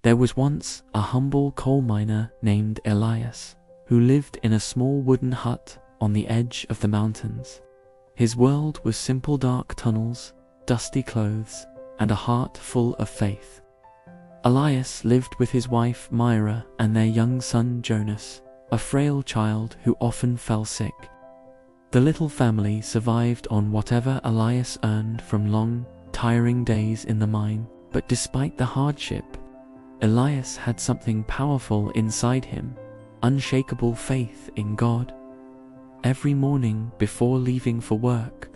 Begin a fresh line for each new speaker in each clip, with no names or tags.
There was once a humble coal miner named Elias, who lived in a small wooden hut on the edge of the mountains. His world was simple dark tunnels, dusty clothes, and a heart full of faith. Elias lived with his wife Myra and their young son Jonas, a frail child who often fell sick. The little family survived on whatever Elias earned from long, tiring days in the mine, but despite the hardship, Elias had something powerful inside him, unshakable faith in God. Every morning before leaving for work,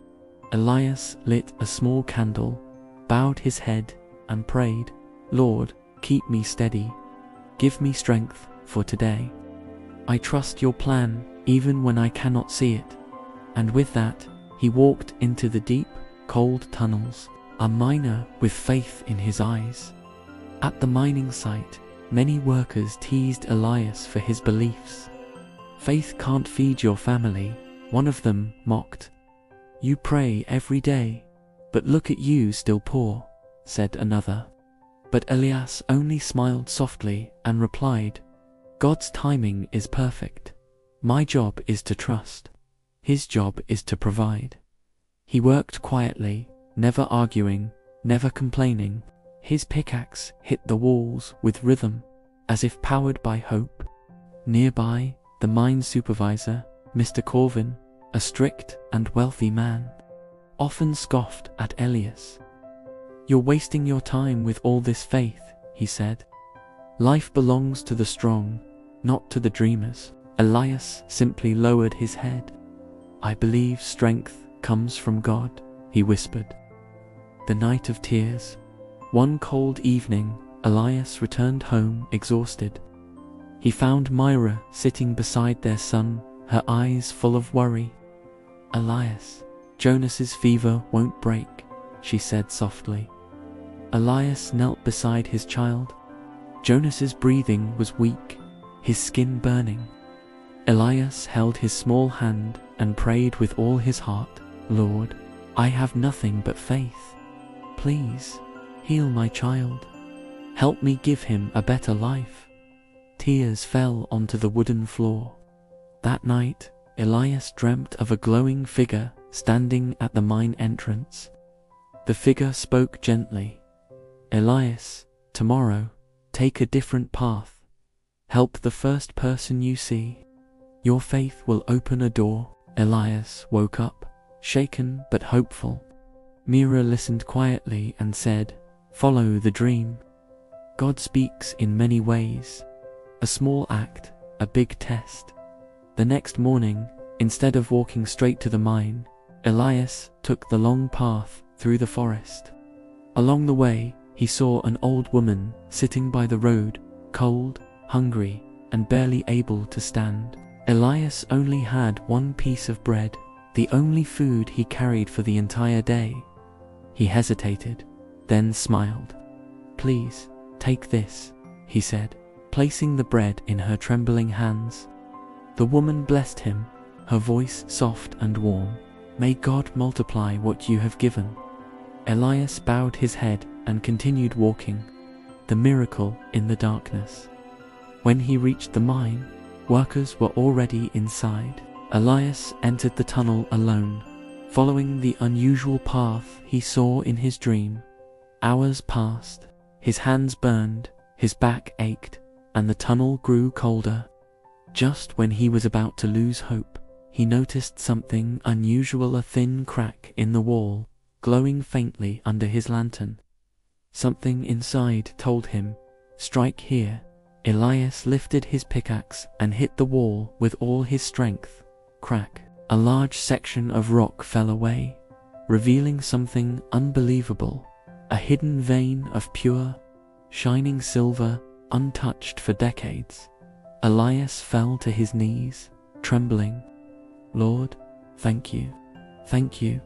Elias lit a small candle, bowed his head, and prayed, "Lord, keep me steady. Give me strength for today. I trust your plan even when I cannot see it." And with that, he walked into the deep, cold tunnels, a miner with faith in his eyes. At the mining site, many workers teased Elias for his beliefs. "Faith can't feed your family," one of them mocked. "You pray every day, but look at you still poor," said another. But Elias only smiled softly and replied, "God's timing is perfect. My job is to trust. His job is to provide." He worked quietly, never arguing, never complaining. His pickaxe hit the walls with rhythm, as if powered by hope. Nearby, the mine supervisor, Mr. Corvin, a strict and wealthy man, often scoffed at Elias. "You're wasting your time with all this faith," he said. "Life belongs to the strong, not to the dreamers." Elias simply lowered his head. "I believe strength comes from God," he whispered. The night of tears. One cold evening, Elias returned home exhausted. He found Myra sitting beside their son, her eyes full of worry. "Elias, Jonas's fever won't break," she said softly. Elias knelt beside his child. Jonas's breathing was weak, his skin burning. Elias held his small hand and prayed with all his heart, "Lord, I have nothing but faith. Please, heal my child. Help me give him a better life." Tears fell onto the wooden floor. That night, Elias dreamt of a glowing figure standing at the mine entrance. The figure spoke gently, "Elias, tomorrow, take a different path. Help the first person you see. Your faith will open a door." Elias woke up, shaken but hopeful. Mira listened quietly and said, "Follow the dream. God speaks in many ways. A small act, a big test." The next morning, instead of walking straight to the mine, Elias took the long path through the forest. Along the way, he saw an old woman sitting by the road, cold, hungry, and barely able to stand. Elias only had one piece of bread, the only food he carried for the entire day. He hesitated, then smiled. "Please, take this," he said, placing the bread in her trembling hands. The woman blessed him, her voice soft and warm. "May God multiply what you have given." Elias bowed his head and continued walking, the miracle in the darkness. When he reached the mine, workers were already inside. Elias entered the tunnel alone, following the unusual path he saw in his dream. Hours passed, his hands burned, his back ached, and the tunnel grew colder. Just when he was about to lose hope, he noticed something unusual, a thin crack in the wall, glowing faintly under his lantern. Something inside told him, "Strike here." Elias lifted his pickaxe and hit the wall with all his strength. Crack. A large section of rock fell away, revealing something unbelievable. A hidden vein of pure, shining silver, untouched for decades. Elias fell to his knees, trembling. "Lord, thank you. Thank you."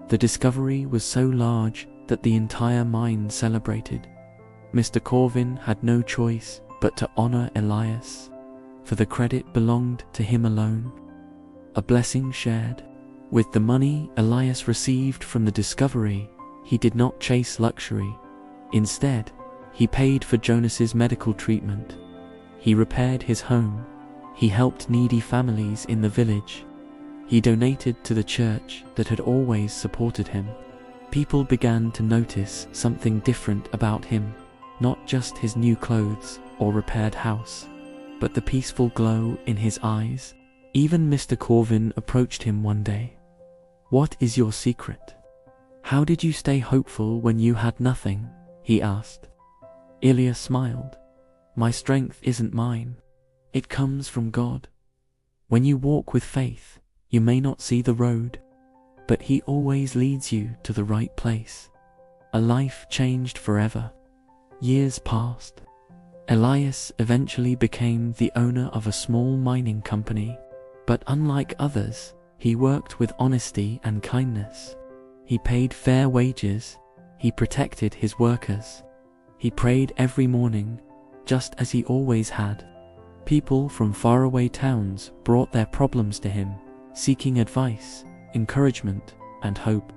The discovery was so large that the entire mine celebrated. Mr. Corvin had no choice but to honor Elias, for the credit belonged to him alone. A blessing shared. With the money Elias received from the discovery, he did not chase luxury. Instead, He paid for Jonas's medical treatment. He repaired his home. He helped needy families in the village. He donated to the church that had always supported him. People began to notice something different about him, not just his new clothes or repaired house, but the peaceful glow in his eyes. Even Mr. Corvin approached him one day. "What is your secret? How did you stay hopeful when you had nothing?" he asked. Ilya smiled. "My strength isn't mine. It comes from God. When you walk with faith, you may not see the road, but He always leads you to the right place." A life changed forever. Years passed. Elias eventually became the owner of a small mining company, but unlike others, he worked with honesty and kindness. He paid fair wages. He protected his workers. He prayed every morning, just as he always had. People from faraway towns brought their problems to him, seeking advice, encouragement, and hope.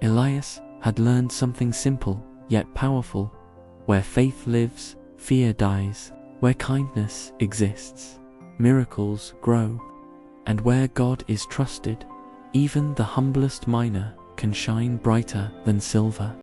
Elias had learned something simple yet powerful. Where faith lives, fear dies. Where kindness exists, miracles grow. And where God is trusted, even the humblest miner can shine brighter than silver.